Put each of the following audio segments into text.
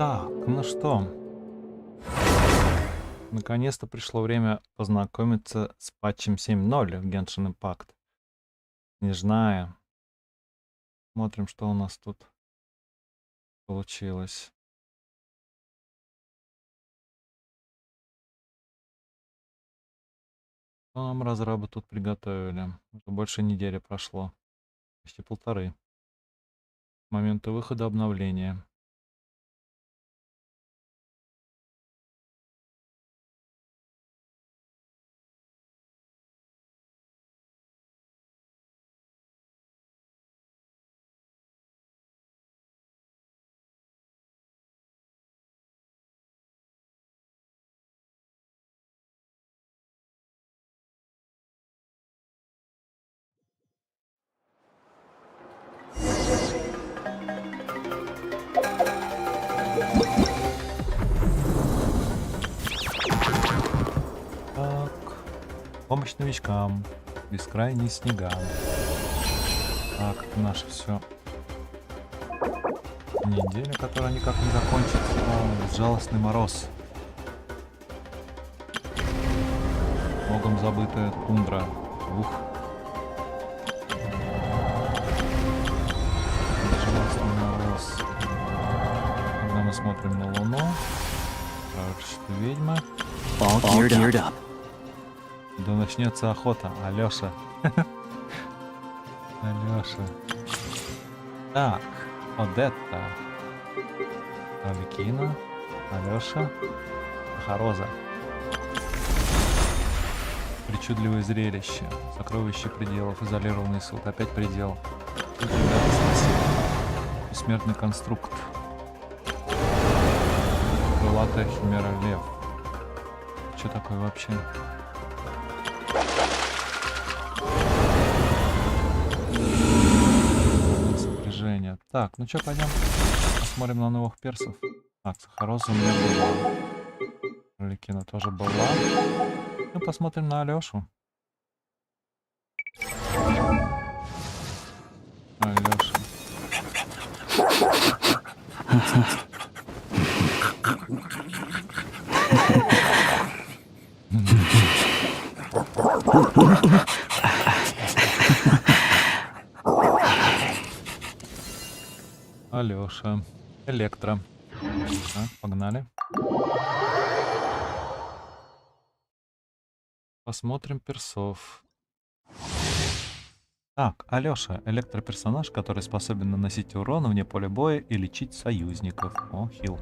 Так, ну что, наконец-то пришло время познакомиться с патчем 7.0 в Genshin Impact. Снежная. Смотрим, что у нас тут получилось. Что нам разрабы тут приготовили? Уже больше недели прошло. Почти полторы. С момента выхода обновления. Так, помощь новичкам, бескрайние снега. Так, это наше все неделя, которая никак не закончится. Безжалостный мороз. Богом забытая тундра. Ух. Безжалостный мороз. Когда мы смотрим на луну, пророчество ведьмы. Да начнется охота, Алёша. Алёша. Так, Одетта. Аликина. Алёша. Хороза. Причудливое зрелище. Сокровище пределов. Изолированный суд. Опять предел. Бессмертный конструкт. Крылатая химера лев. Что такое вообще? Сопряжение. Так, ну что, пойдем посмотрим на новых персов. Так, Сахароза у меня была. Роликина тоже была. Ну, посмотрим на Алёшу. Алёша. Алёша. Электро. Так, погнали. Посмотрим персов. Так, Алёша. Электроперсонаж, который способен наносить урон вне поля боя и лечить союзников. О, хил.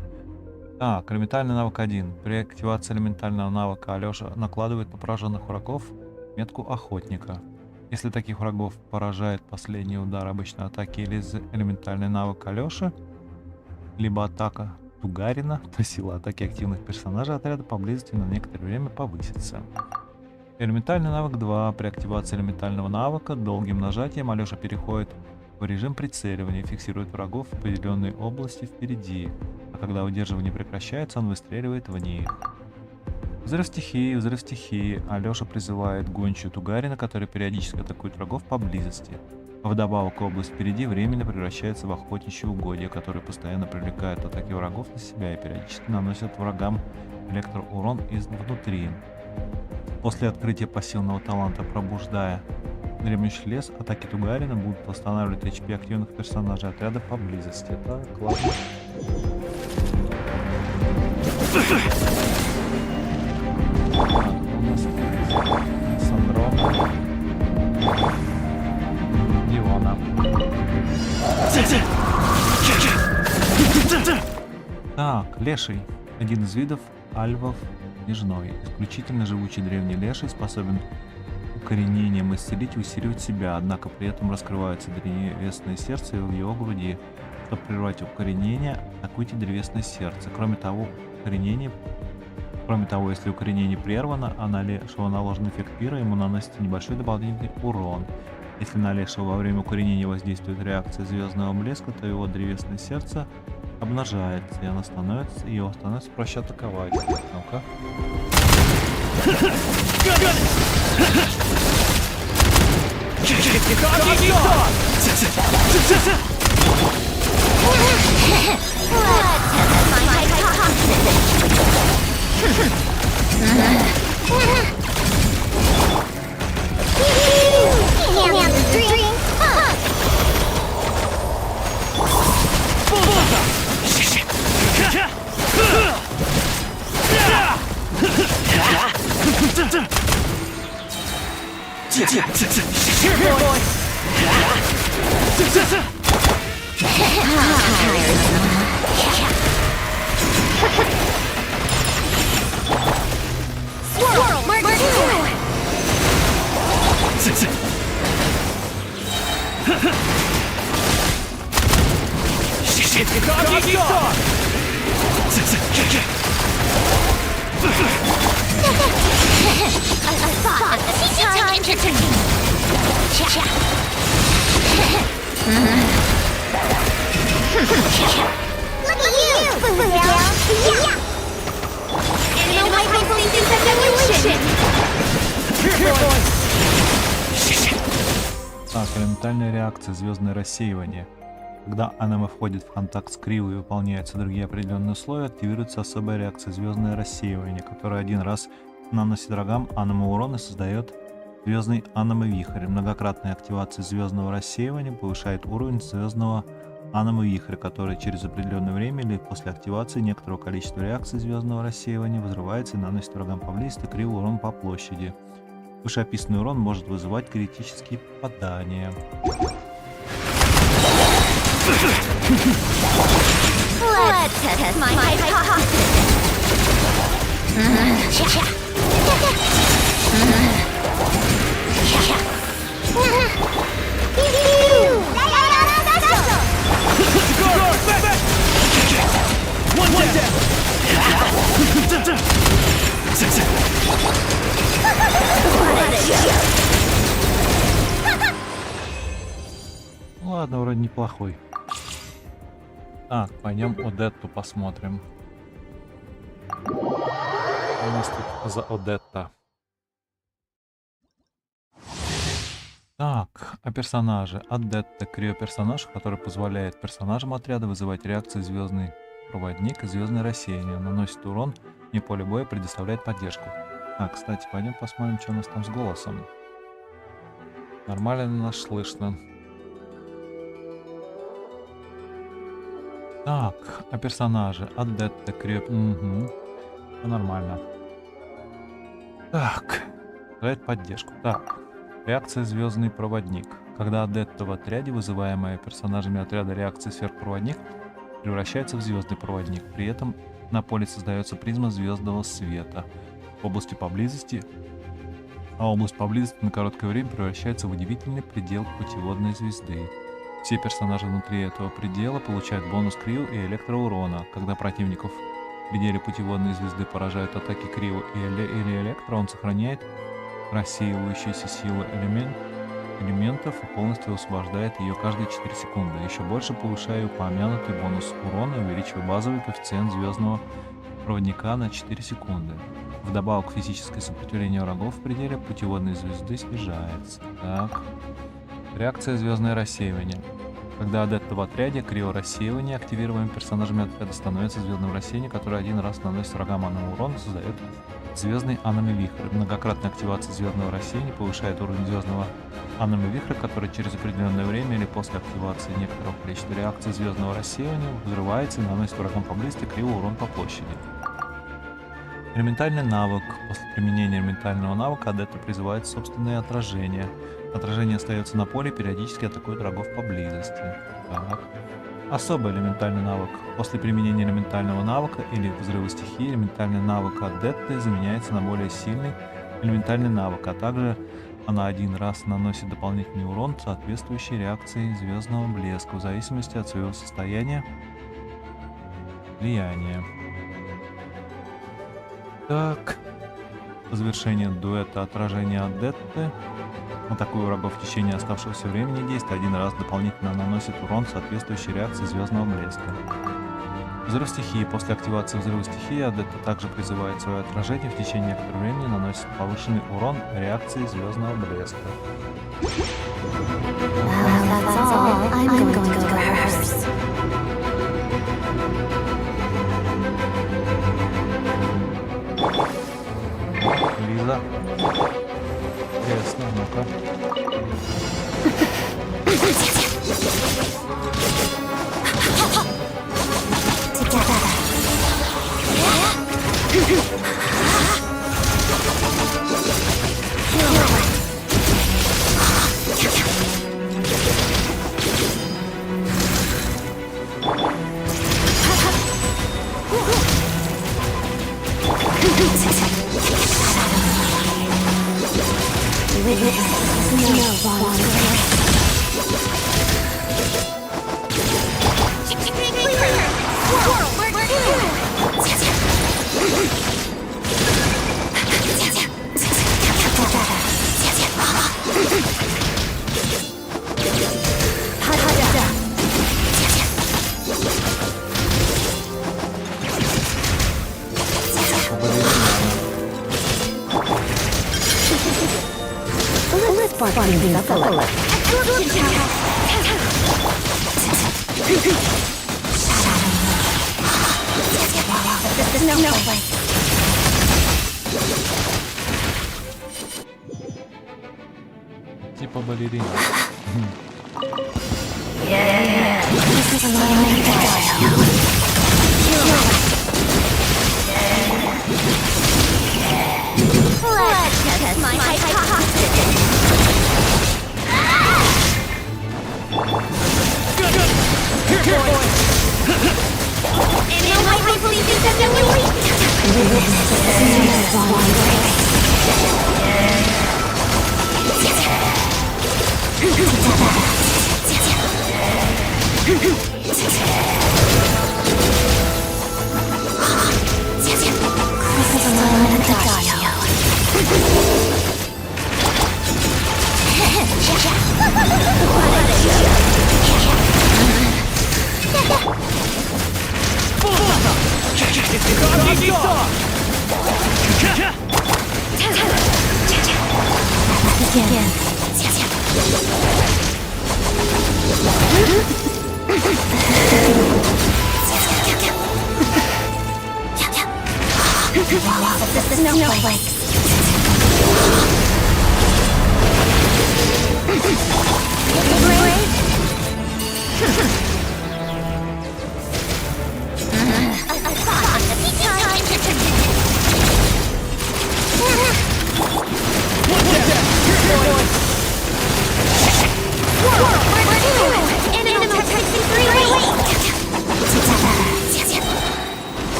Так, элементальный навык 1. При активации элементального навыка Алёша накладывает на пораженных врагов метку охотника. Если таких врагов поражает последний удар обычной атаки или элементальный навык Алёши, либо атака Тугарина, то сила атаки активных персонажей отряда поблизости на некоторое время повысится. Элементальный навык 2. При активации элементального навыка долгим нажатием Алёша переходит в режим прицеливания и фиксирует врагов в определенной области впереди, а когда удерживание прекращается, он выстреливает в них. Взрыв стихии. Алёша призывает гончую Тугарина, который периодически атакует врагов поблизости. Вдобавок, область впереди временно превращается в охотничье угодье, которое постоянно привлекает атаки врагов на себя и периодически наносит врагам электроурон изнутри. После открытия пассивного таланта «Пробуждая дремлющий лес», атаки Тугарина будут восстанавливать HP активных персонажей отряда поблизости. Это классно. У нас Сандро. Диона. Так, леший. Один из видов альвов Снежной. Исключительно живучий древний леший способен укоренением исцелить и усиливать себя, однако при этом раскрывается древесное сердце в его груди. Чтобы прервать укоренение, атакуйте древесное сердце. Кроме того, если укоренение прервано, а на лешего наложен эффект пира, ему наносится небольшой дополнительный урон. Если на лешего во время укоренения воздействует реакция звездного блеска, то его древесное сердце обнажается, и его становится проще атаковать. Ну-ка. Так, элементальная реакция, звездное рассеивание. Когда аниме входит в контакт с криво и выполняются другие определенные условия, активируется особая реакция звездное рассеивание, которая один раз наносит врагам аниме урон и создает звездный аниме-вихрь. Многократная активация звездного рассеивания повышает уровень звездного аниме-вихря, который через определенное время или после активации некоторого количества реакций звездного рассеивания взрывается и наносит врагам поблизости криво урон по площади. Вышеописанный урон может вызывать критические попадания. Ладно, вроде неплохой. Так, пойдем Одетту посмотрим. У нас тут за Одетта. Так, о персонаже. Одетта — крио-персонаж, который позволяет персонажам отряда вызывать реакции звездный проводник и звездное рассеяние. Наносит урон, не поле боя, предоставляет поддержку. А, кстати, пойдем посмотрим, что у нас там с голосом. Нормально ли нас слышно? Так, о персонаже. Одетта, крио... Угу. Нормально. Так, дает поддержку. Так, реакция звездный проводник. Когда Одетта в отряде, вызываемая персонажами отряда реакция сверхпроводник, превращается в звездный проводник. При этом на поле создается призма звездного света. Область поблизости на короткое время превращается в удивительный предел путеводной звезды. Все персонажи внутри этого предела получают бонус крио и электроурона. Когда противников в пределе путеводной звезды поражают атаки крио или электро, он сохраняет рассеивающуюся силу элементов и полностью освобождает ее каждые 4 секунды. Еще больше повышая упомянутый бонус урона и увеличивая базовый коэффициент звездного проводника на 4 секунды. Вдобавок, физическое сопротивление врагов в пределе путеводной звезды снижается. Так. Реакция звездное рассеивание. Когда Одетта в отряде, крио-рассеивание, активируемым персонажами отряда, становится звездным рассеянием, которое один раз наносит врагам аниме-урон и создает звездный аниме-вихрь. Многократная активация звездного рассеяния повышает уровень звездного аниме-вихря, который через определенное время или после активации некоторого количества реакций звездного рассеивания взрывается и наносит врагам поблизости криво урон по площади. Элементальный навык. После применения элементального навыка Одетта призывает собственное отражение. Отражение остается на поле и периодически атакует врагов поблизости. Так. Особый элементальный навык. После применения элементального навыка или взрыва стихии элементальный навык Одетты заменяется на более сильный элементальный навык, а также она один раз наносит дополнительный урон, соответствующий реакции звездного блеска, в зависимости от своего состояния влияния. Так. По завершению дуэта отражения Одетты, атакуя врагов в течение оставшегося времени действия, один раз дополнительно наносит урон, соответствующей реакции звездного блеска. Взрыв стихии. После активации взрыва стихии Одетта также призывает свое отражение, в течение некоторого времени наносит повышенный урон реакции звездного блеска. Типа балерина.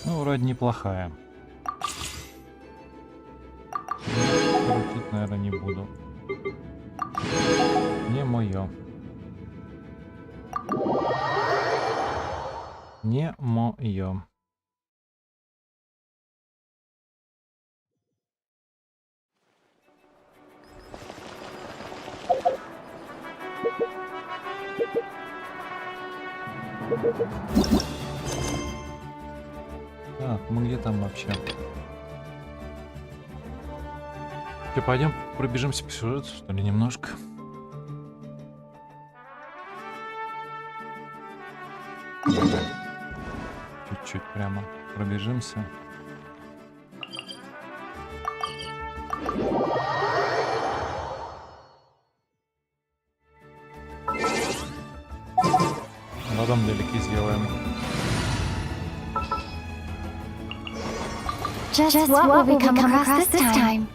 Ну, вроде неплохая. Крутить, наверное, не буду. Не моё. Не моё. Так, мы где там вообще? Че, пойдем пробежимся по сюжету, что ли, немножко? Чуть-чуть прямо пробежимся. Потом далеки сделаем. Just what will we come across this time?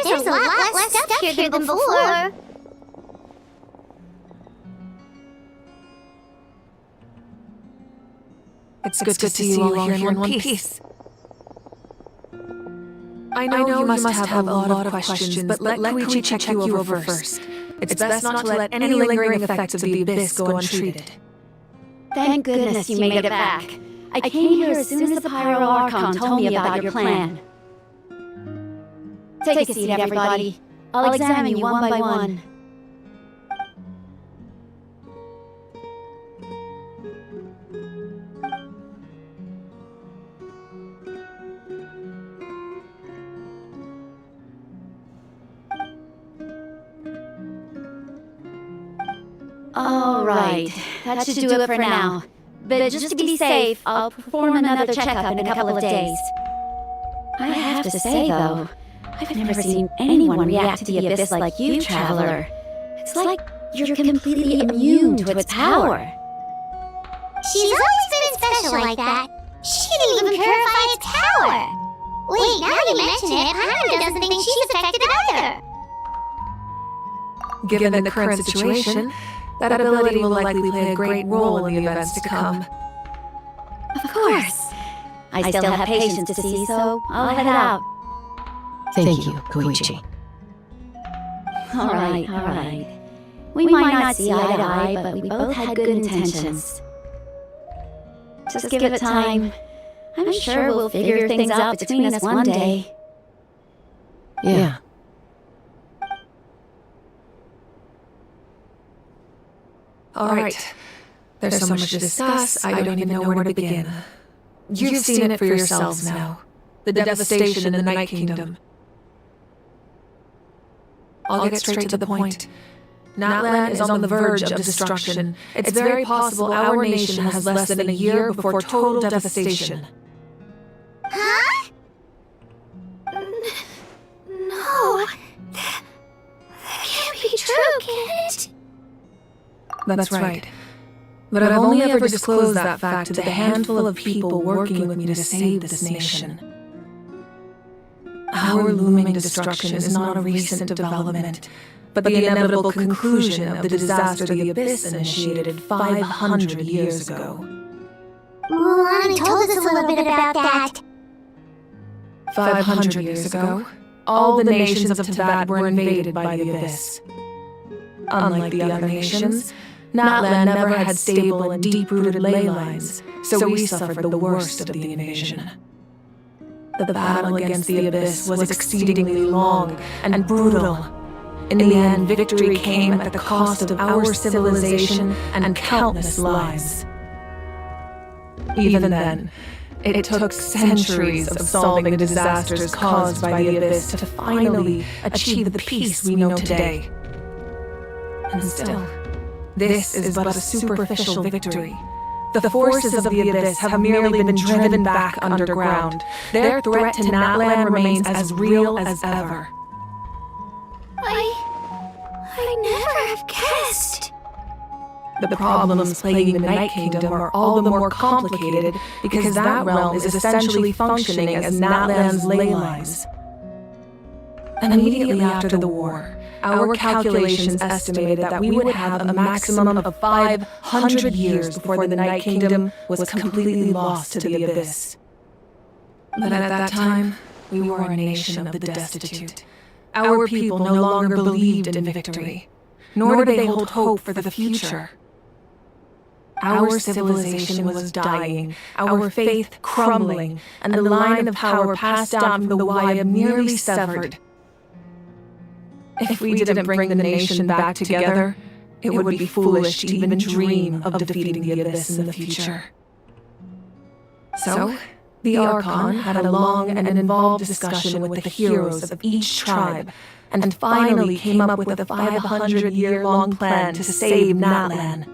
There's a lot less stuff here than before. It's good to see you all here in one piece. I know you must have a lot of questions, but let Koichi check you over first. It's best not to let any lingering effects of the abyss go untreated. Thank goodness you made it back. I came here as soon as the Pyro Archon told me about your plan. Take a seat, everybody. I'll examine you one by one. All right, that should do it for now. But just to be safe, I'll perform another checkup in a couple of days. I have to say, though, I've never seen anyone react to the abyss like you, Traveler. It's like you're completely immune to its power. She's always been special like that. She can even purify its power. Wait, now you mention it, Paimon doesn't think she's affected either. Given the current situation, that ability will likely play a great role in the events to come. Of course. I still have patience to see, so I'll head out. Thank you, Koichi. All right. We might not see eye to eye, but we both had good intentions. Just give it time. I'm sure we'll figure things out between us one day. Yeah. Alright. There's so much to discuss, I don't even know where to begin. You've seen it for yourselves now. The devastation in the Night Kingdom. I'll get straight to the point. Natlan is on the verge of destruction. It's very possible our nation has less than a year before total devastation. Huh? No. That can't be true, can it? That's right. But I've only ever disclosed that fact to the handful of people working with me to save this nation. Our looming destruction is not a recent development, but the inevitable conclusion of the disaster the Abyss initiated 500 years ago. Mulan told us a little bit about that. 500 years ago, all the nations of Teyvat were invaded by the Abyss. Unlike the other nations, Natlan never had stable and deep-rooted ley lines, so we suffered the worst of the invasion. The battle against the Abyss was exceedingly long and brutal. In the end, victory came at the cost of our civilization and countless lives. Even then, it took centuries of solving the disasters caused by the Abyss to finally achieve the peace we know today. And still, this is but a superficial victory. The forces of the Abyss have merely been driven back underground. Their threat to Natlan remains as real as ever. I never have guessed. The problems plaguing the Night Kingdom are all the more complicated because that realm is essentially functioning as Natlan's ley lines. And immediately after the war, our calculations estimated that we would have a maximum of 500 years before the Night Kingdom was completely lost to the Abyss. But at that time, we were a nation of the destitute. Our people no longer believed in victory, nor did they hold hope for the future. Our civilization was dying, our faith crumbling, and the line of power passed down from the Wayab nearly severed. If we didn't bring the nation back together, it would be foolish to even dream of defeating the Abyss in the future. So, the Archon had a long and involved discussion with the heroes of each tribe, and finally came up with a 500-year-long plan to save Natlan.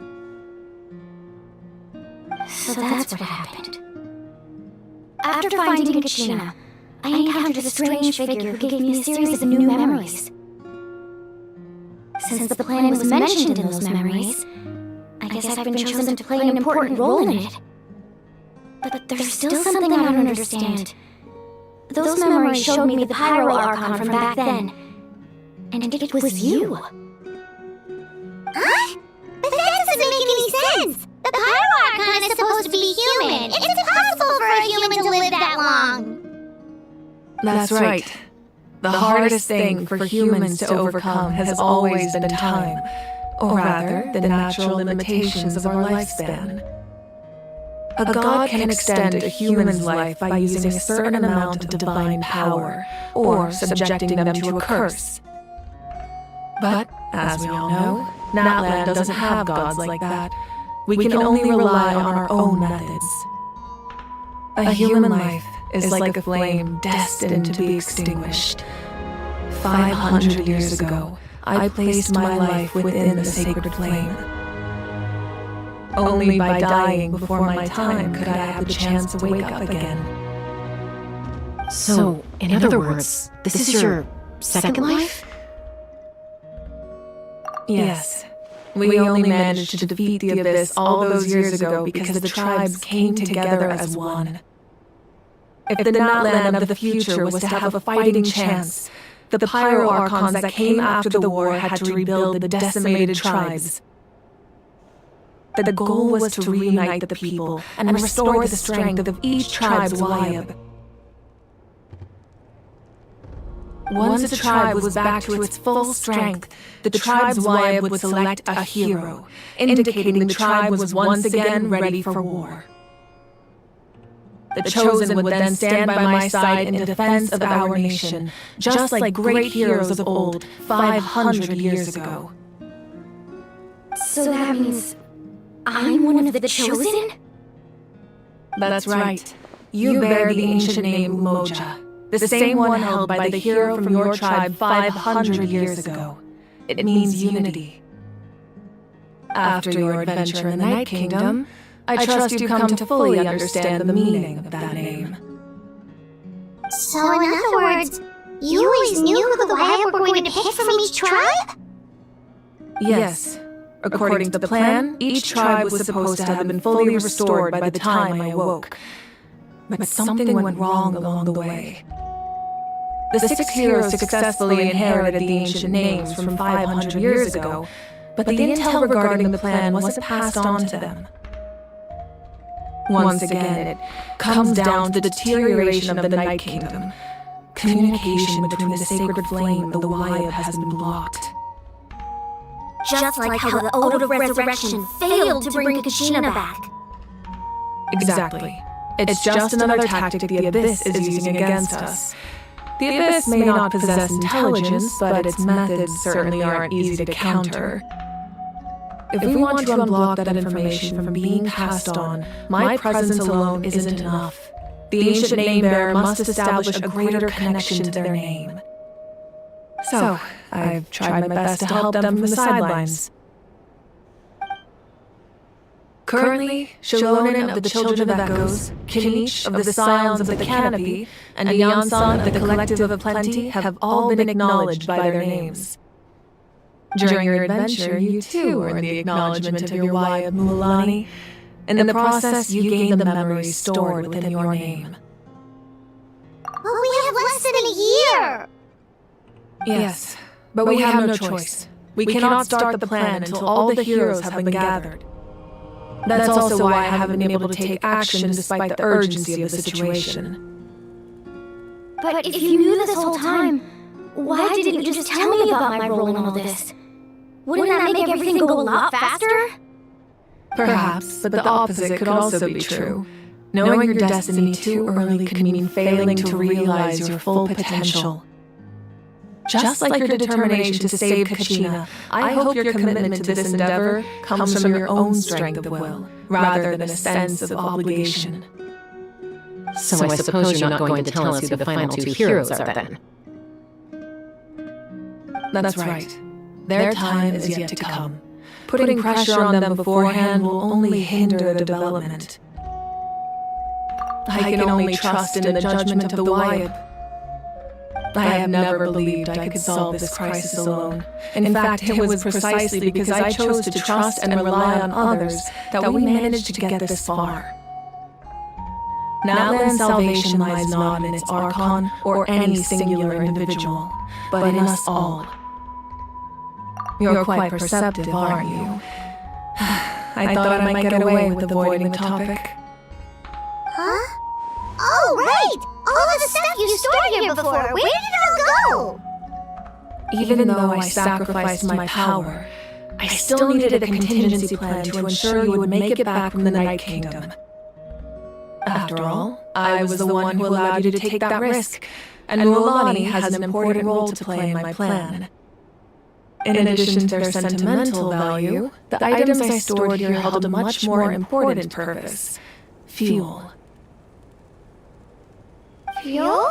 So that's what happened. After finding Genshin, I encountered a strange figure who gave me a series of new memories. Since the plan was mentioned in those memories, I guess I've been chosen to play an important role in it. But there's still something I don't understand. Those memories showed me the Pyro Archon from back then. And it was you. Huh? But that doesn't make any sense! The Pyro Archon is supposed to be human! It's impossible for a human to live that long! That's right. The hardest thing for humans to overcome has always been time, or rather, the natural limitations of our lifespan. A god can extend a human's life by using a certain amount of divine power, or subjecting them to a curse. But, as we all know, Natlan doesn't have gods like that. We can only rely on our own methods. A human life is like a flame destined to be extinguished. 500 years ago, I placed my life within the sacred flame. Only by dying before my time could I have the chance to wake up again. So, in other words, this is your second life? Yes. We only managed to defeat the Abyss all those years ago because the tribes came together as one. If the Natlan of the future was to have a fighting chance, the Pyro-Archons that came after the war had to rebuild the decimated tribes. The goal was to reunite the people and restore the strength of each tribe's Wayab. Once a tribe was back to its full strength, the tribe's Wayab would select a hero, indicating the tribe was once again ready for war. The Chosen would then stand by my side in defense of our nation, just like great heroes of old, 500 years ago. So that means I'm one of the Chosen? That's right. You bear the ancient name Umoja, the same one held by the hero from your tribe 500 years ago. It means unity. After your adventure in the Night Kingdom, I trust you come to fully understand the meaning of that name. So in other words, you always knew who the Wayab were going to pick from each tribe? Yes. According to the plan, each tribe was supposed to have been fully restored by the time I awoke. But something went wrong along the way. The 6 heroes successfully inherited the ancient names from 500 years ago, but the intel regarding the plan wasn't passed on to them. Once again, it comes down to the deterioration of the Night Kingdom. Communication between the sacred flame and the Wayab has been blocked. Just like how the Ode of Resurrection failed to bring Genshin back. Exactly. It's just another tactic the Abyss is using against us. The Abyss may not possess intelligence, but its methods certainly aren't easy to counter. If we want to unblock that information from being passed on, my presence alone isn't enough. The ancient name-bearer must establish a greater connection to their name. So, I've tried my best to help them from the sidelines. Currently, Shalonin of the Children of Echoes, Kinich of the Scions of the Canopy, and Yansan of the Collective of Plenty have all been acknowledged by their names. During your adventure, you too earned the acknowledgement of your Wayab Mulani. In the process, you gained the memories stored within your name. But we have less than a year! Yes, but we have no choice. We cannot start the plan until all the heroes have been gathered. That's also why I haven't been able to take action despite the urgency of the situation. But if you knew this whole time, why didn't you just tell me about my role in all this? Wouldn't that make everything go a lot faster? Perhaps, but the opposite could also be true. Knowing your destiny too early could mean failing to realize your full potential. Just like your determination to save Kachina, I hope your commitment to this endeavor comes from your own strength of will, rather than a sense of obligation. So I suppose you're not going to tell us who the final 2 heroes are then? That's right. Their time is yet to come. Putting pressure on them beforehand will only hinder their development. I can only trust in the judgment of the Wayab. I have never believed I could solve this crisis alone. In fact, it was precisely because I chose to trust and rely on others that we managed to get this far. Natlan's salvation lies not in its Archon or any singular individual, but in us all. You're quite perceptive, aren't you? I thought I might get away with avoiding the topic. Huh? Oh, right! All of the stuff you stored here before, where did it all go? Even though I sacrificed my power, I still needed a contingency plan to ensure you would make it back from the Night Kingdom. After all, I was the one who allowed you to take that risk, and Mulani has an important role to play in my plan. In addition to their sentimental value, the items I stored here held a much more important purpose: fuel. Fuel?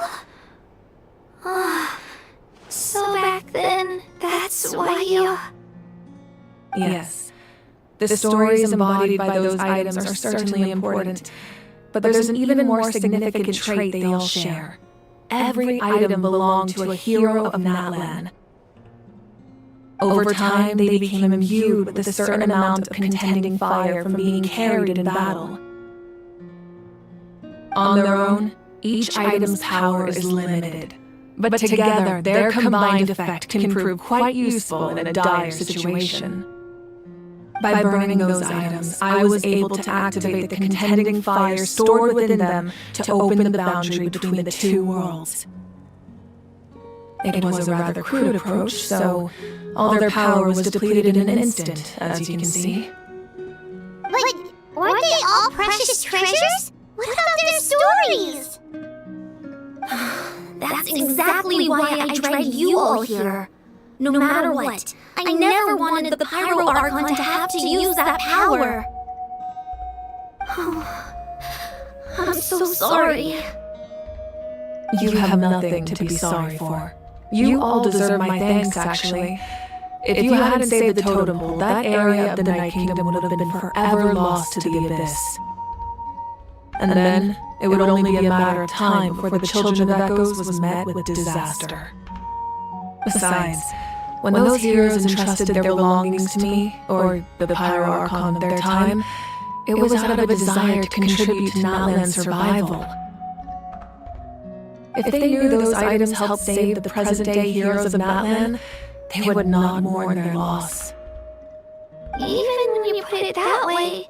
So back then, that's why you... Yes. The stories embodied by those items are certainly important, but there's an even more significant trait they all share. Every item belonged to a hero of Natlan. Over time, they became imbued with a certain amount of contending fire from being carried in battle. On their own, each item's power is limited, but together their combined effect can prove quite useful in a dire situation. By burning those items, I was able to activate the contending fire stored within them to open the boundary between the two worlds. It was a rather crude approach, so all their power was depleted in an instant, as you can see. But weren't they all precious treasures? What about their stories? That's exactly why I dragged you all here. No matter what, I never wanted the Pyro Archon to have to use that power. I'm so sorry. You have nothing to be sorry for. You all deserve my thanks, actually. If you hadn't saved the totem pole, that area of the Night Kingdom would have been forever lost to the abyss. And then, it would only be a matter of time before the children of Echoes was met with disaster. Besides, when those heroes entrusted their belongings to me, or the Pyro Archon of their time, it was out of a desire to contribute to Natlan's survival. If they knew those items helped save the present-day heroes of Natlan, they would not mourn their loss. Even when you put it that way,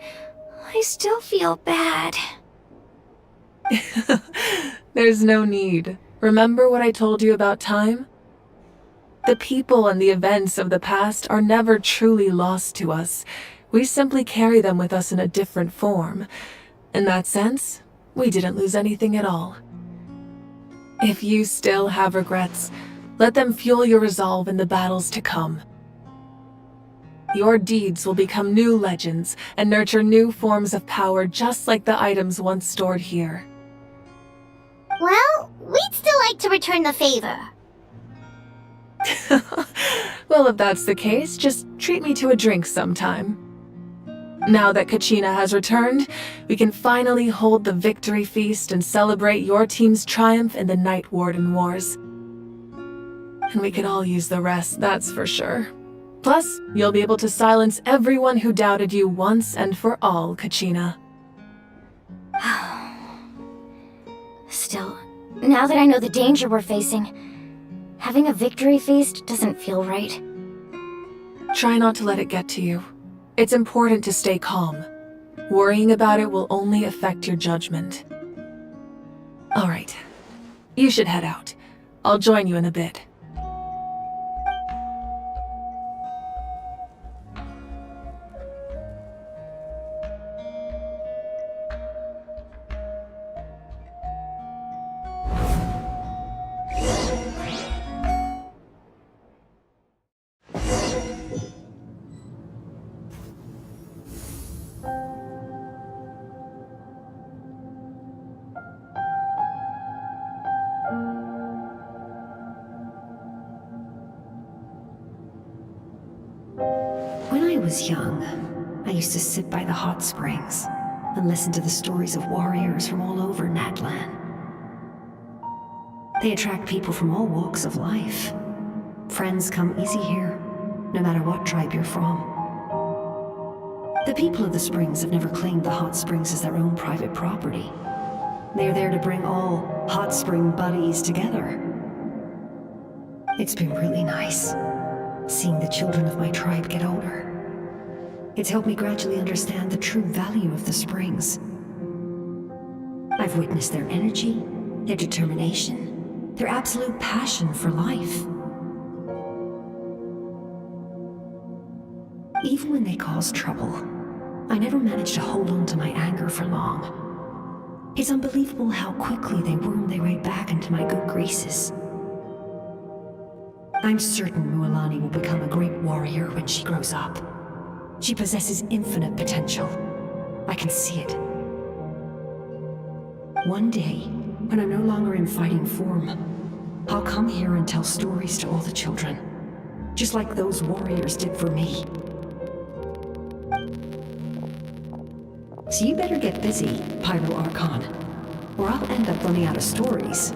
I still feel bad. There's no need. Remember what I told you about time? The people and the events of the past are never truly lost to us. We simply carry them with us in a different form. In that sense, we didn't lose anything at all. If you still have regrets, let them fuel your resolve in the battles to come. Your deeds will become new legends and nurture new forms of power just like the items once stored here. Well, we'd still like to return the favor. Well, if that's the case, just treat me to a drink sometime. Now that Kachina has returned, we can finally hold the victory feast and celebrate your team's triumph in the Night Warden Wars. And we could all use the rest, that's for sure. Plus, you'll be able to silence everyone who doubted you once and for all, Kachina. Still, now that I know the danger we're facing, having a victory feast doesn't feel right. Try not to let it get to you. It's important to stay calm. Worrying about it will only affect your judgment. Alright, you should head out. I'll join you in a bit. When I was young, I used to sit by the hot springs and listen to the stories of warriors from all over Natlan. They attract people from all walks of life. Friends come easy here, no matter what tribe you're from. The people of the springs have never claimed the hot springs as their own private property. They're there to bring all hot spring buddies together. It's been really nice, seeing the children of my tribe get older. It's helped me gradually understand the true value of the springs. I've witnessed their energy, their determination, their absolute passion for life. Even when they cause trouble, I never managed to hold on to my anger for long. It's unbelievable how quickly they worm their way back into my good graces. I'm certain Mualani will become a great warrior when she grows up. She possesses infinite potential. I can see it. One day, when I'm no longer in fighting form, I'll come here and tell stories to all the children, just like those warriors did for me. So you better get busy, Pyro Archon, or I'll end up running out of stories.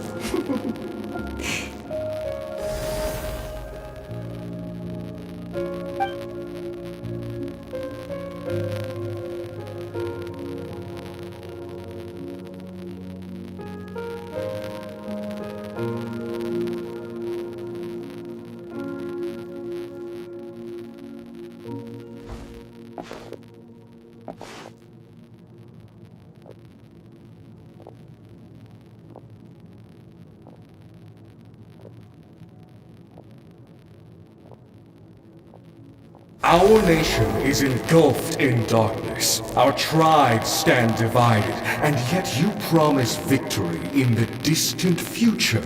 Our nation is engulfed in darkness. Our tribes stand divided, and yet you promise victory in the distant future.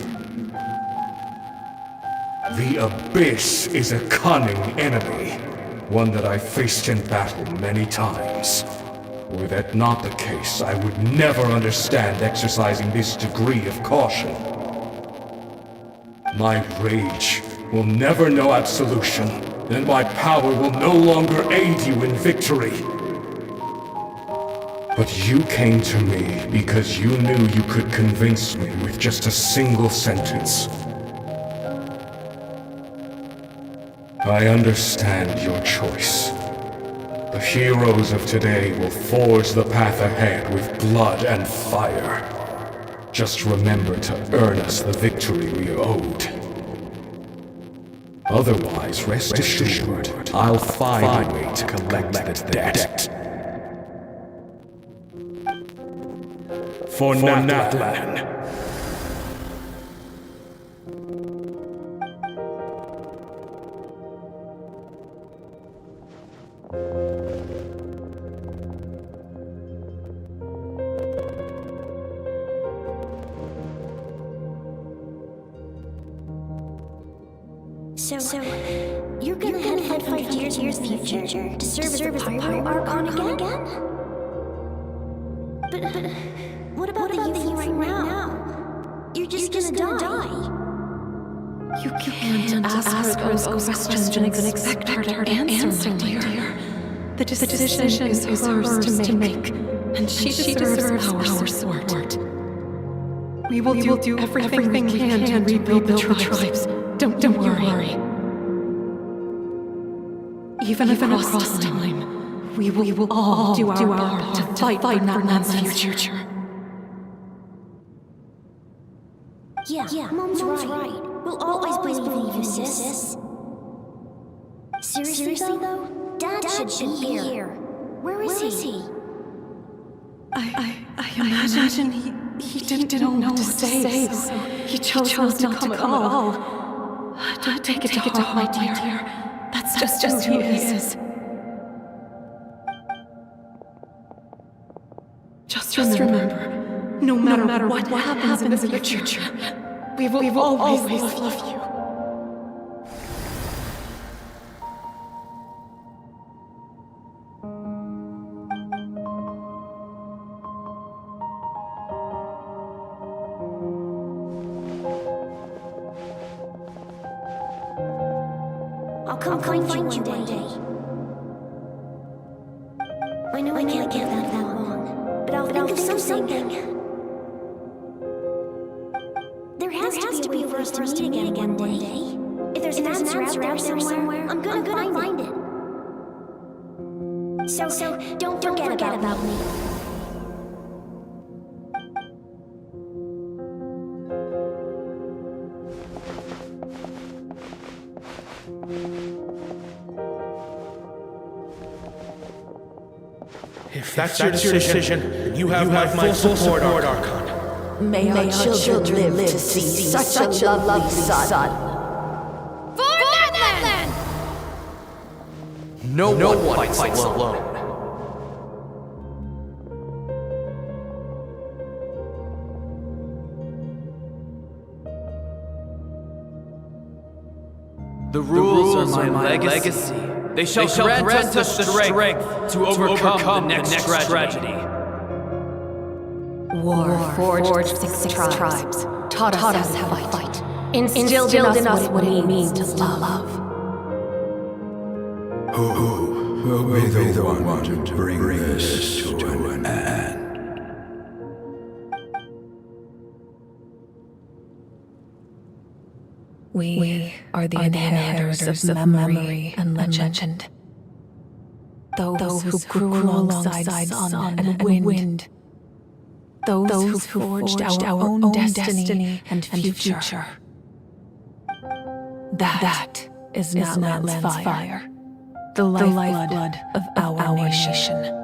The Abyss is a cunning enemy, one that I faced in battle many times. Were that not the case, I would never understand exercising this degree of caution. My rage will never know absolution, and my power will no longer aid you in victory. But you came to me because you knew you could convince me with just a single sentence. I understand your choice. The heroes of today will forge the path ahead with blood and fire. Just remember to earn us the victory we are owed. Otherwise, rest assured, I'll find a way to collect the debt. For Natlan. So you're gonna head 5 years in the future to serve as a pyro archon again? But what about the you right now? You're just gonna die. You can't ask her those questions and expect her to answer, my dear. The decision is hers to make, and she deserves our support. We will do everything we can to rebuild the tribes. Don't worry. Even across time, we will all do our part to fight for Natlan's future. Yeah, Mom's right. We'll always believe you, sis. Seriously though? Dad should be here. Where is he? I imagine he didn't know what to say, so he chose not to come at all. Don't take it to heart, my dear. That's just who he is. Just remember, no matter what happens in the future, we will always love you. I'll come find you one day. I know I can't get that long, but I'll think of something. There has to be a way for us to meet again one day. If there's an answer out there somewhere, I'm gonna find it. So don't forget about me. If that's your decision, you have my full support, Archon. May our children live to see such a lovely son. For Natlan! No one fights alone. The rules are my legacy. They shall grant us the strength to overcome the next tragedy. War forged 6 tribes, taught us how to fight, instilled in us what it means to love. Who will be the one to bring this to an end? We are the inheritors of memory and legend. Those who grew alongside sun and wind. Those who forged our own destiny and future. That is Natlan's fire, the lifeblood of our nation.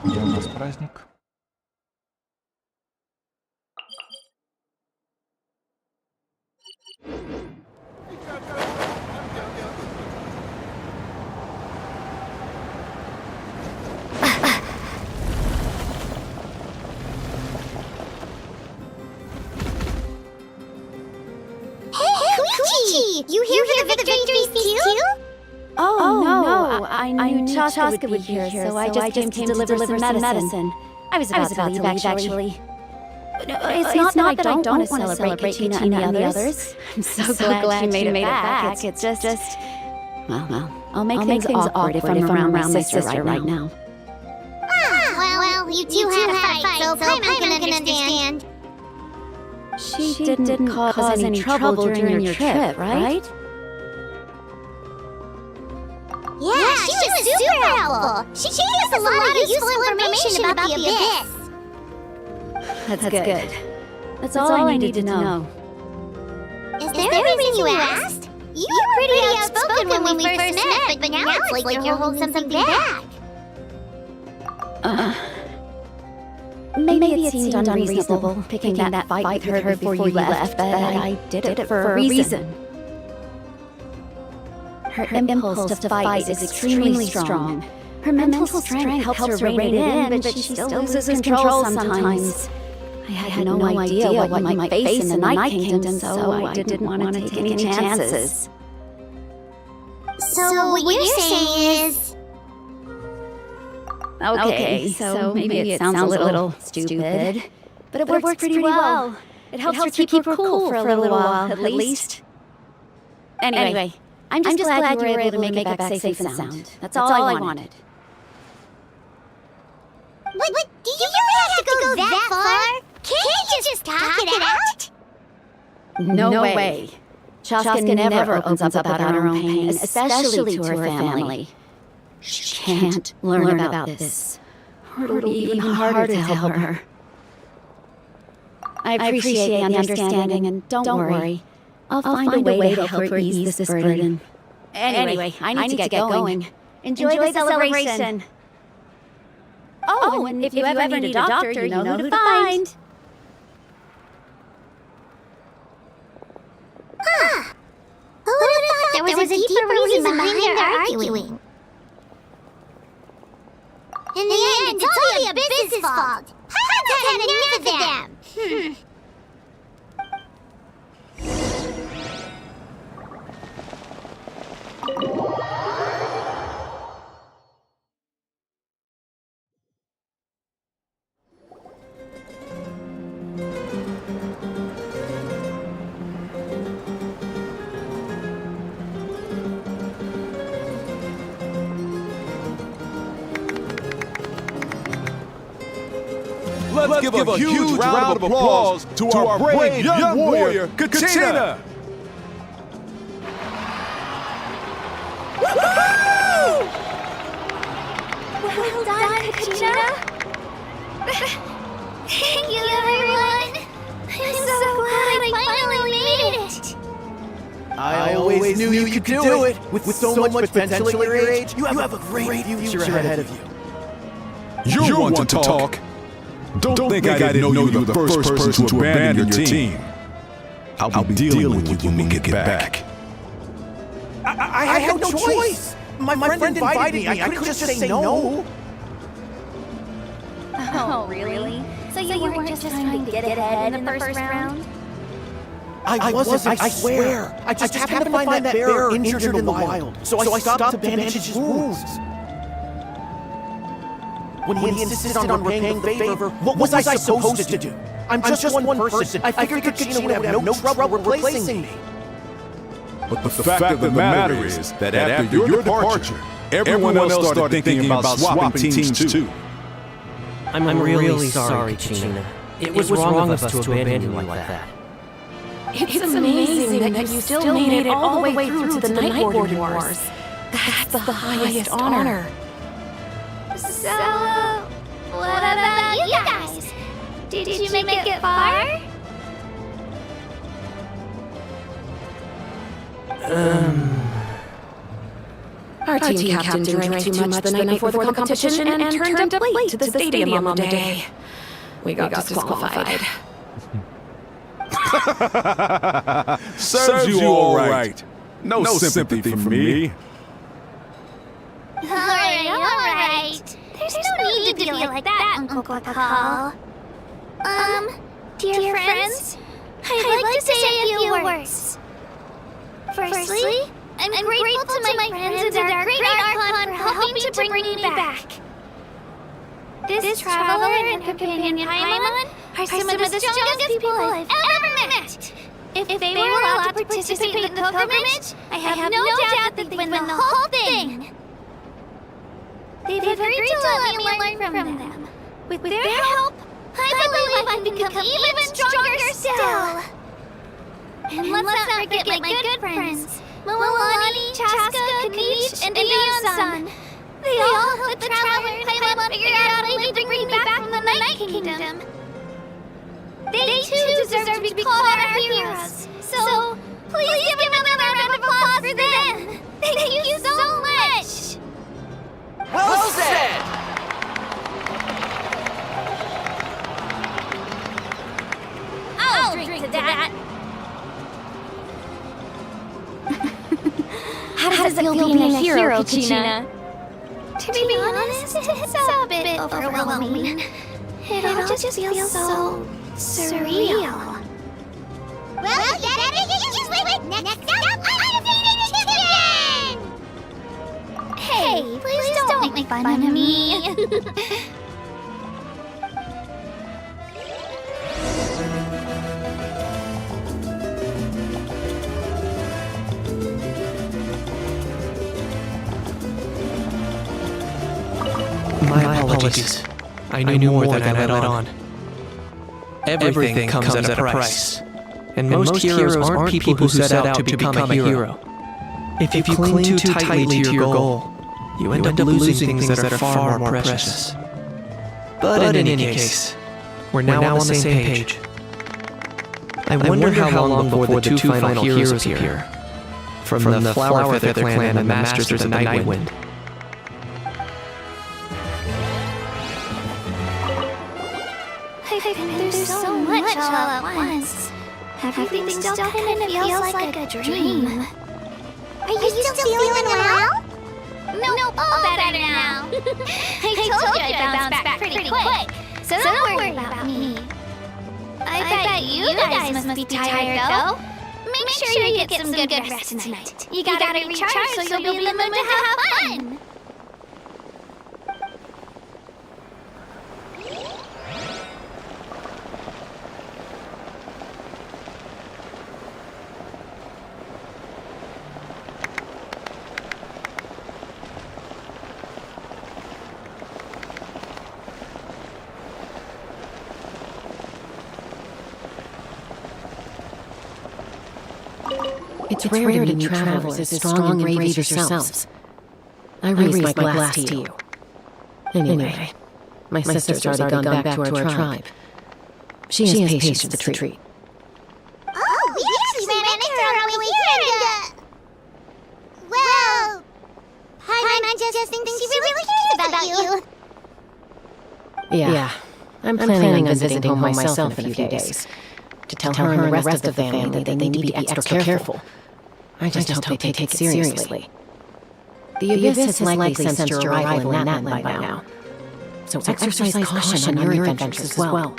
Где у нас праздник? You here for the victory feast too? Oh, no, I knew Chaska would be here, so I just came to deliver some medicine. I was about to leave, actually. It's not that I don't want to celebrate Katina and the others. I'm so glad she made it back. It's just... Well, I'll make things awkward if I'm around my sister right now. Well, you two had a fight, so Paimon can understand. She didn't cause any trouble during your trip, right? Yeah, she was super helpful. She gave us a lot of useful information about the abyss. That's good. That's all I needed to know. Is there a reason you asked? You were pretty outspoken when we first met, but now it's like you're holding something back. Maybe it seemed unreasonable picking that fight with her before you left, but I did it for a reason. Her impulse to fight is extremely strong. Her mental strength helps her rein it in, but she still loses control sometimes. I had no idea what you might face in the Night Kingdom, so I didn't want to take any chances. So what you're saying is... Okay, so maybe it sounds a little stupid, but it works pretty well. It helps her keep her cool for a little while, at least. Anyway, I'm just glad you were able to make it back safe and sound. That's all I wanted. But do you really have to go that far? Can't you just talk it out? No way. Chaska never opens up about her own pain, especially to her family. She can't learn about this. It'll be even harder to help her. I appreciate the understanding, and don't worry. I'll find a way to help her ease this burden. Anyway, I need to get going. Enjoy the celebration. Oh, and if you ever need a doctor, you know who to find. Who would have thought there was a deeper reason behind their arguing? In the end, it's all the abyss's fault. Paimon had enough of them. Let's give a huge round of applause to our brave young warrior, Genshin! Well done, Genshin! Thank you, everyone! I'm so glad I finally made it! I always knew you could do it. With so much potential at your age, you have a great future ahead of you. You want to talk? Don't think I didn't know you were the first person to abandon your team. I'll be dealing with you when we get back. I had no choice. My friend invited me. I couldn't just say no. Oh, really? So you weren't just trying to get ahead in the first round? I wasn't, I swear. I just happened to find that bear injured in the wild. So I stopped to bandage his wounds. When he insisted on repaying the favor, what was I supposed to do? I'm just one person. I figured Genshin would have no trouble replacing me. But the fact of the matter is that after your departure, everyone else started thinking about swapping teams too. I'm really sorry, Genshin. It was wrong of us to abandon you like that. It's amazing that you still made it all the way through to the Night Warden Wars. That's the highest honor. So, what about you guys? Did you make it far? Our team captain drank too much the night before the competition and turned up late to the stadium on the day. We got disqualified. Serves you all right. No sympathy from me. Alright. There's no need to be like that, Uncle Pakal. Dear friends, I'd like to say a few words. Firstly, I'm grateful to my friends and our great Archon for helping to bring me back. This traveler and companion Paimon are some of the strongest people I've ever met. If they were allowed to participate in the pilgrimage, I have no doubt that they'd win the whole thing. They've agreed to let me learn from them. With their help, I believe I can become even stronger still. And let's not forget my good friends, Milani, Chaska, Kanish, and Dion-san. They all helped the traveler and Paimon figure out a way to bring me back from the Night Kingdom. They too deserve to be called our heroes. So, please give another round of applause for them. Thank you so much. Well said! I'll drink to that. How does it feel being a hero, Genshin? To be honest, it's a bit overwhelming. It all just feels so surreal. Well, you better get used to it. Next up, undefeated champion! Hey, please don't make fun of me. My apologies. I knew more than I let on. Everything comes at a price. And most heroes aren't people who set out to become a hero. If you cling too tightly to your goal, you end up losing things that are far more precious. But in any case, we're now on the same page. I wonder how long before the two final heroes appear. From the Flower Feather Clan and the Masters of the Night Wind. I've been through so much all at once. Everything still kind of feels like a dream. Are you still feeling unwell? Nope, all better now. I told you I'd bounce back pretty quick, so don't worry about me. I bet you guys must be tired though. Make sure you get some good rest tonight. You gotta recharge so you'll be in the mood to have fun. It's rare to meet travelers as strong and brave as yourselves. I raise my glass to you. Anyway, my sister's already gone back to her tribe. She has patience to treat. Oh, we actually ran into her on the way here and, well, Paimon just thinks she really cares about you. Yeah. I'm planning on visiting home myself in a few days. To tell her and the rest of the family that they need to be extra careful. I just hope they take it seriously. The Abyss has likely sensed your arrival in that land by now. So exercise caution on your adventures as well.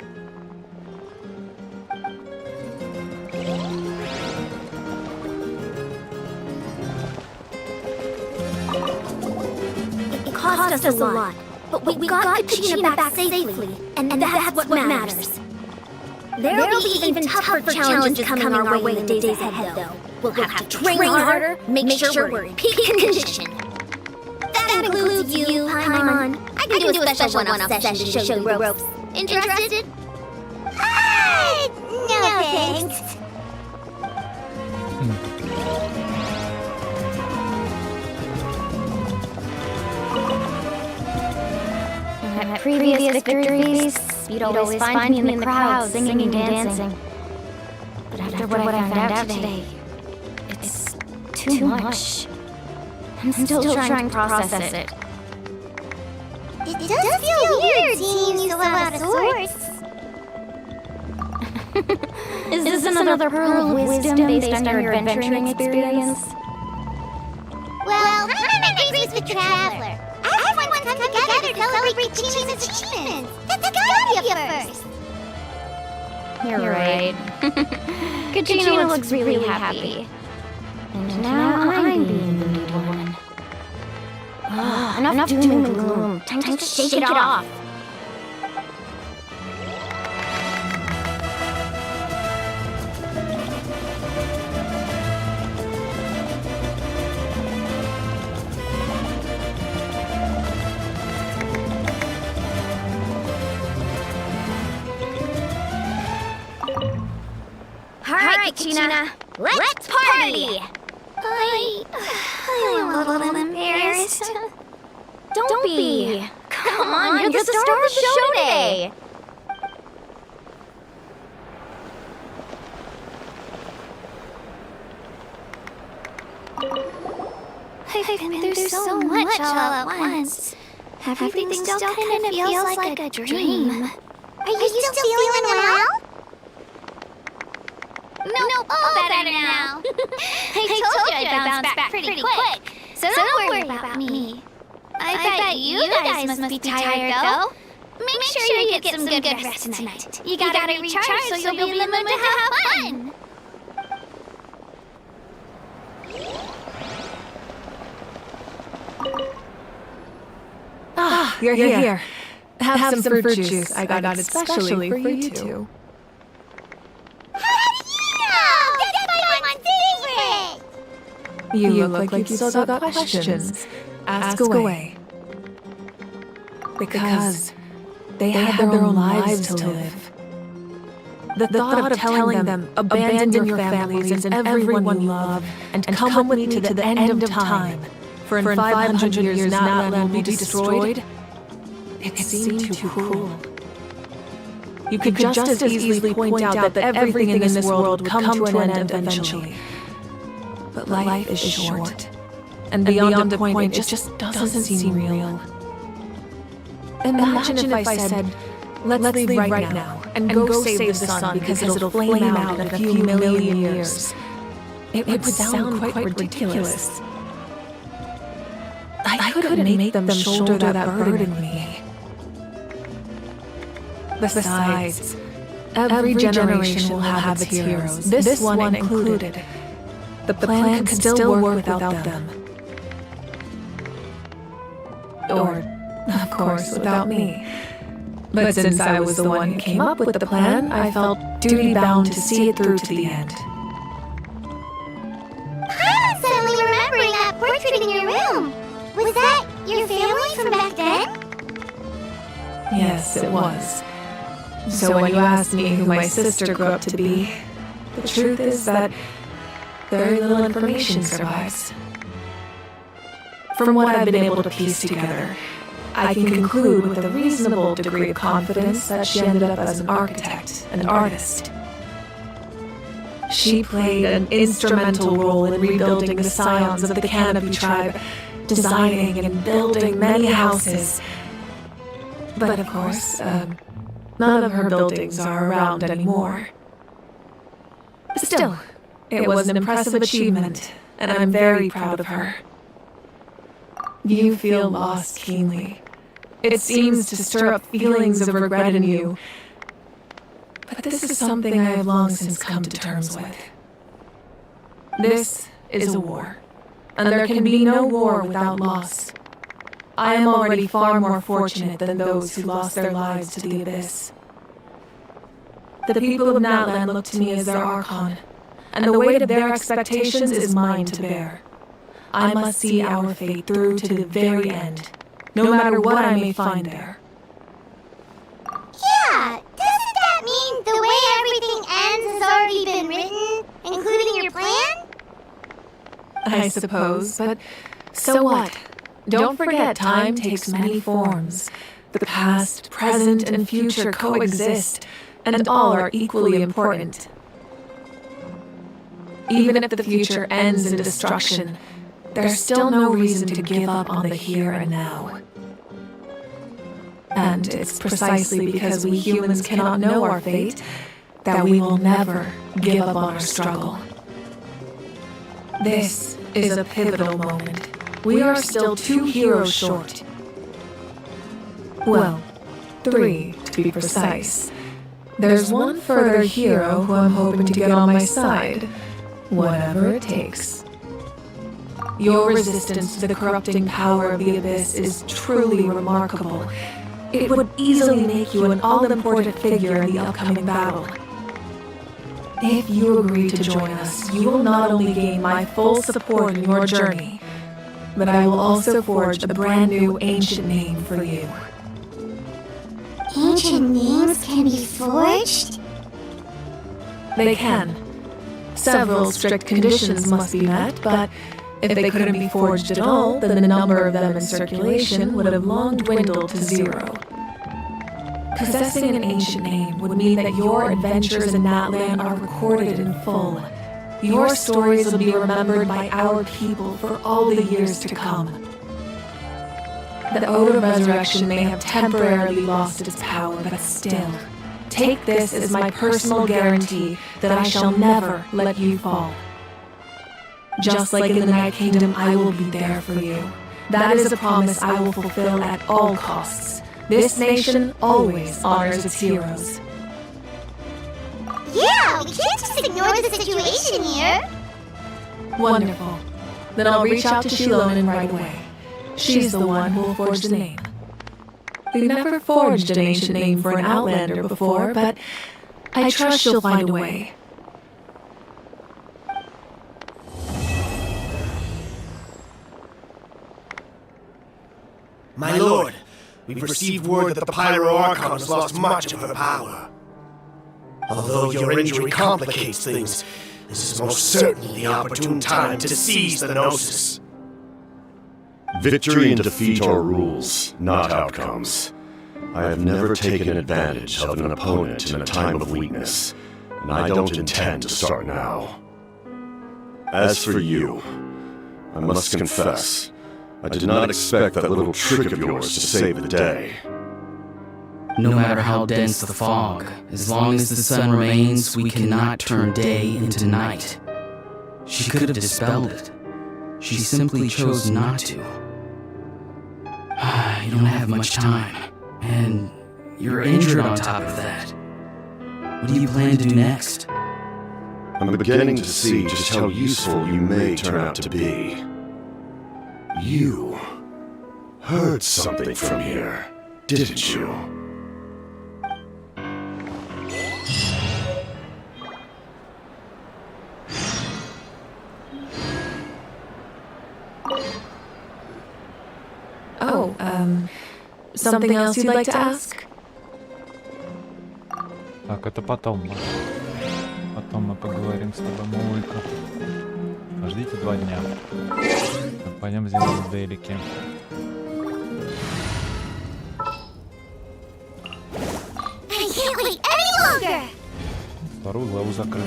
It cost us a lot, but we got Kachina back safely, and that's what matters. There will be even tougher challenges coming our way in the days ahead, though. We'll have to train harder, make sure we're in peak condition. That includes you, Paimon. I can do a special one-off session to show you the ropes. Interested? No thanks. At previous victories, you'd always find me in the crowd singing and dancing. But after what I found out today, it's too much. I'm still trying to process it. It does feel weird seeing you so out of sorts. Is this another pearl of wisdom based on your adventuring experience? Well, Paimon agrees with the Traveler. Everyone's come together to celebrate Kachina's achievements. That's gotta be a first. You're right. Kachina looks really happy. And now I'm being the needy one. Enough doom and gloom. Time to shake it off. Alright, Kachina, let's party! I'm a little embarrassed. Don't be. Come on, you're the star of the show today. I've been through so much all at once. Everything still kind of feels like a dream. Are you still feeling well? Nope, all better now. I told you I'd bounce back pretty quick, so don't worry about me. I bet you guys must be tired, though. Make sure you get some good rest tonight. You gotta recharge so you'll be in the mood to have fun. You're here. Have some fruit juice. I got it especially for you two. You look like you still got questions. Ask away. Because they had their own lives to live. The thought of telling them, abandon your families and everyone you love, and come with me to the end of time, for in 500 years that land will be destroyed, it seemed too cruel. You could just as easily point out that everything in this world would come to an end eventually. But life is short, and beyond a point, it just doesn't seem real. Imagine if I said, let's leave right now, and go save the sun because it'll flame out in a few million years. It would sound quite ridiculous. I couldn't make them shoulder that burden with me. Besides, every generation will have its heroes, this one included. The plan could still work without them. Or, of course, without me. But since I was the one who came up with the plan, I felt duty-bound to see it through to the end. I'm suddenly remembering that portrait in your room. Was that your family from back then? Yes, it was. So when you asked me who my sister grew up to be, the truth is that very little information survives. From what I've been able to piece together, I can conclude with a reasonable degree of confidence that she ended up as an architect, an artist. She played an instrumental role in rebuilding the scions of the Canopy tribe, designing and building many houses. But of course, none of her buildings are around anymore. Still, it was an impressive achievement, and I'm very proud of her. You feel lost keenly. It seems to stir up feelings of regret in you. But this is something I have long since come to terms with. This is a war, and there can be no war without loss. I am already far more fortunate than those who lost their lives to the abyss. The people of Natlan look to me as their archon, and the weight of their expectations is mine to bear. I must see our fate through to the very end, no matter what I may find there. Yeah, doesn't that mean the way everything ends has already been written, including your plan? I suppose, but so what? Don't forget, time takes many forms. The past, present, and future coexist, and all are equally important. Even if the future ends in destruction, there's still no reason to give up on the here and now. And it's precisely because we humans cannot know our fate that we will never give up on our struggle. This is a pivotal moment. We are still 2 heroes short. Well, 3 to be precise. There's one further hero who I'm hoping to get on my side, whatever it takes. Your resistance to the corrupting power of the Abyss is truly remarkable. It would easily make you an all-important figure in the upcoming battle. If you agree to join us, you will not only gain my full support in your journey, but I will also forge a brand new ancient name for you. Ancient names can be forged? They can. Several strict conditions must be met, but if they couldn't be forged at all, then the number of them in circulation would have long dwindled to 0. Possessing an ancient name would mean that your adventures in Natlan are recorded in full. Your stories will be remembered by our people for all the years to come. The Ode of Resurrection may have temporarily lost its power, but still, take this as my personal guarantee that I shall never let you fall. Just like in the Night Kingdom, I will be there for you. That is a promise I will fulfill at all costs. This nation always honors its heroes. Yeah, we can't just ignore the situation here. Wonderful. Then I'll reach out to Shilonen right away. She's the one who will forge the name. We've never forged an ancient name for an Outlander before, but I trust she'll find a way. My lord, we've received word that the Pyro Archon has lost much of her power. Although your injury complicates things, this is most certainly the opportune time to seize the Gnosis. Victory and defeat are rules, not outcomes. I have never taken advantage of an opponent in a time of weakness, and I don't intend to start now. As for you, I must confess, I did not expect that little trick of yours to save the day. No matter how dense the fog, as long as the sun remains, we cannot turn day into night. She could have dispelled it. She simply chose not to. You don't have much time, and you're injured on top of that. What do you plan to do next? I'm beginning to see just how useful you may turn out to be. You heard something from here, didn't you? Oh, something else you'd like to ask? Так, это потом. Потом мы поговорим с тобой, Мавуика. Ждите 2 дня. Пойдем сделаем делики. I can't wait any longer! Вторую главу закрыли.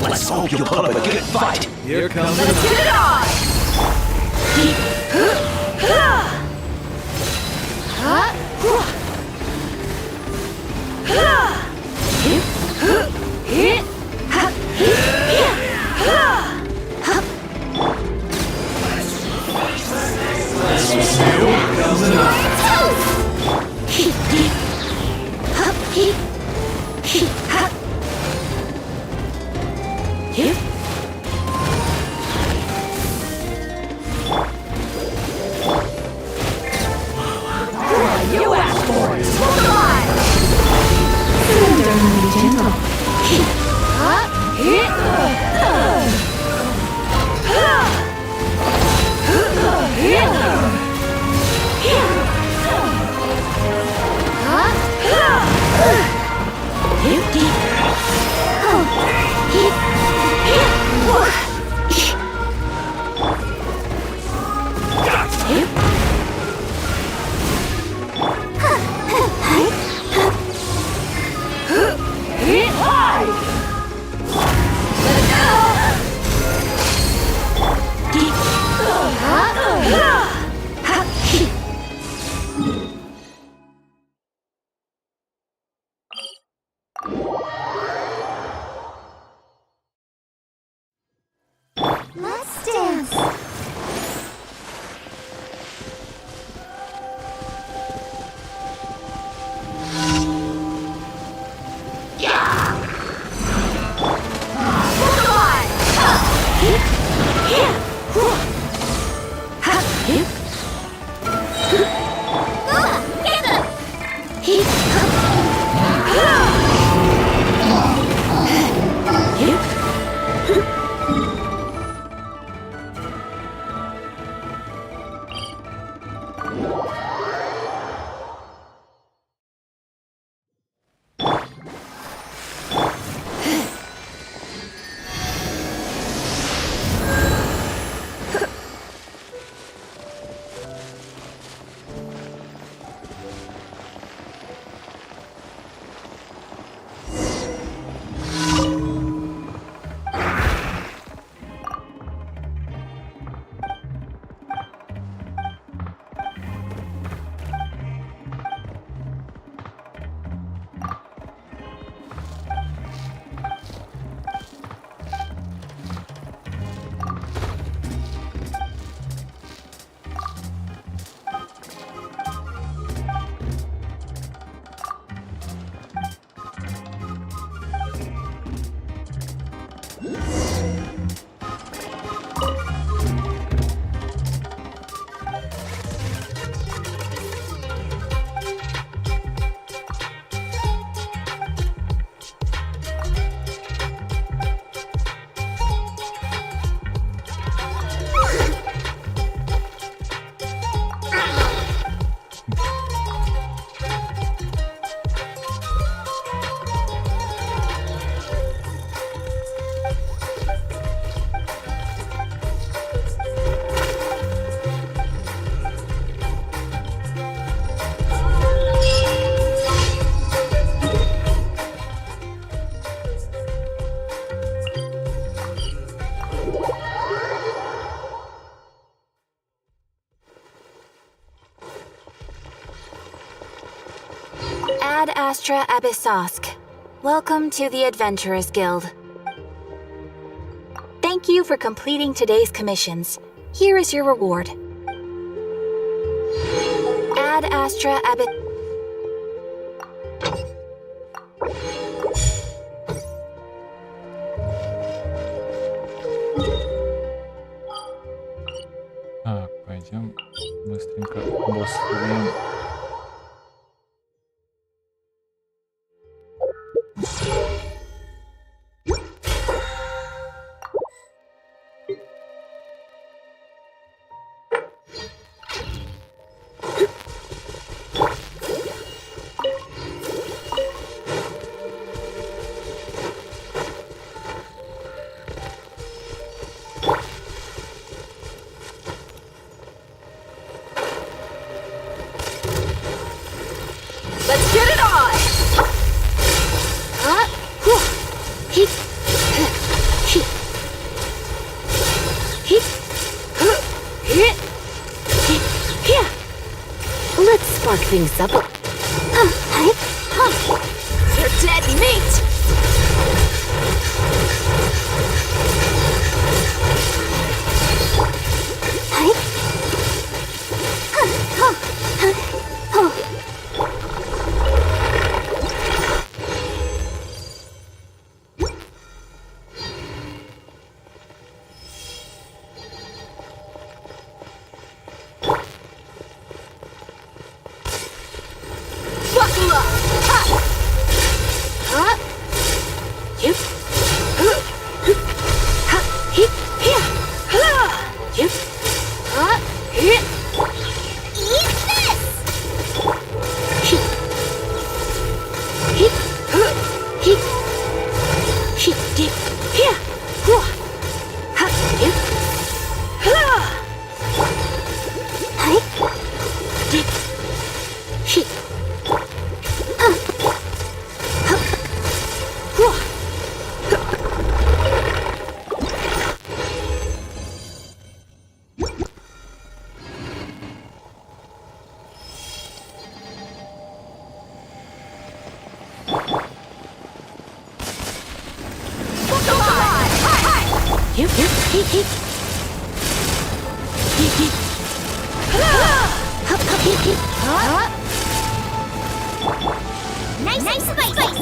Let's hope you'll put up a good fight. Here comes Let's get it on! You asked for it! Look alive! Surrender, my general. Ad Astra Abyssosk. Welcome to the Adventurers Guild. Thank you for completing today's commissions. Here is your reward. Ad Astra Abyssosk. Так, пойдем быстренько босс убьем. Let's get it on! Let's spark things up. They're dead meat! Nice spice!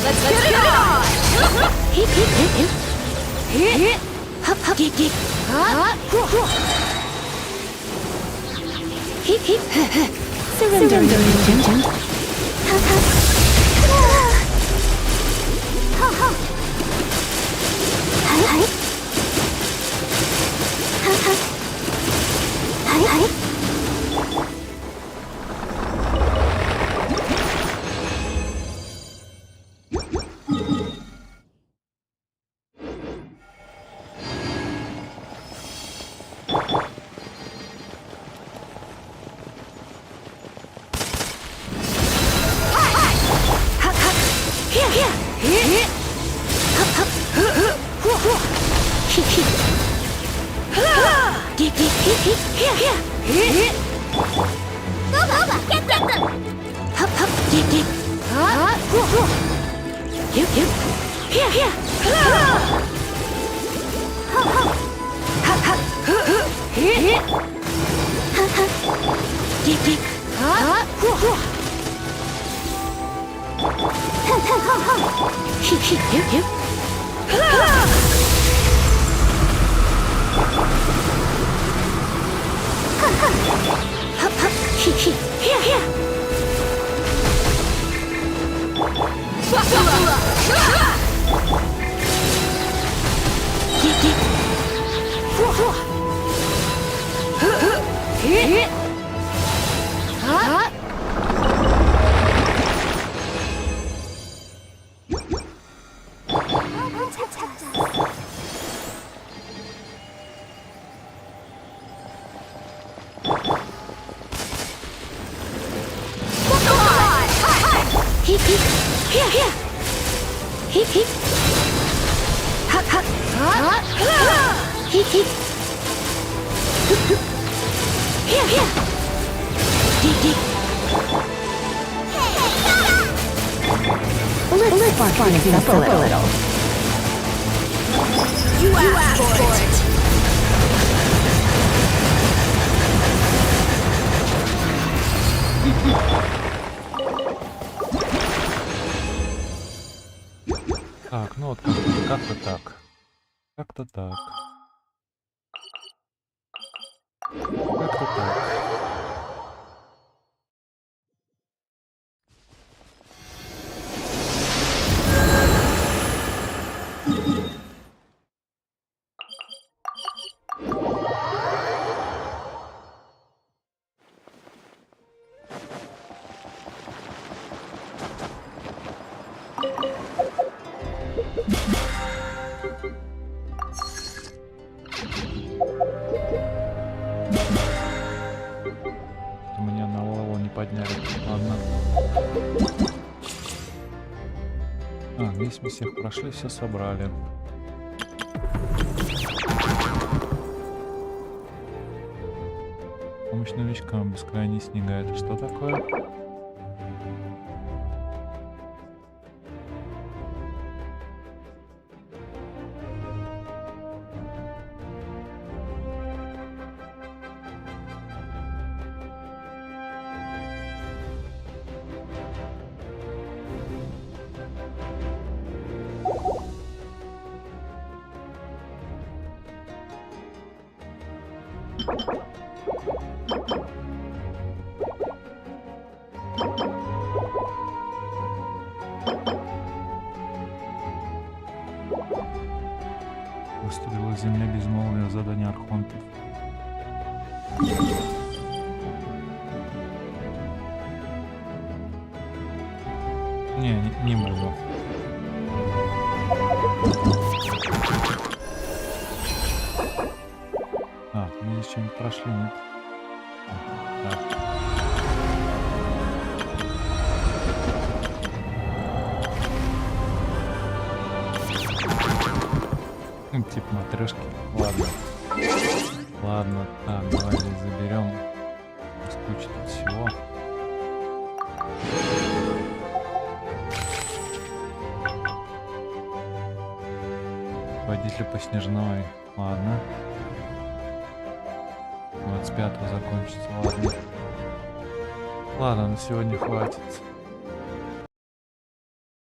Let's get it on! Surrender. Let's fun things up a little. You asked for it. Так, ну вот как-то так. Как-то так. Как-то так. Меня на левел не подняли. Ладно. Здесь мы всех прошли, все собрали. Помощь новичкам, бескрайние снега. Это что такое? Выстрелила земля безмолвия, задание архонтов. Не буду. Мы здесь что-нибудь прошли, нет? Так. Типа матрешки. Ладно. Ладно, так, давай здесь заберем. Скучно тут всего. Водитель по Снежной. Ладно. 25-го закончится. Ладно. Ладно, на сегодня хватит.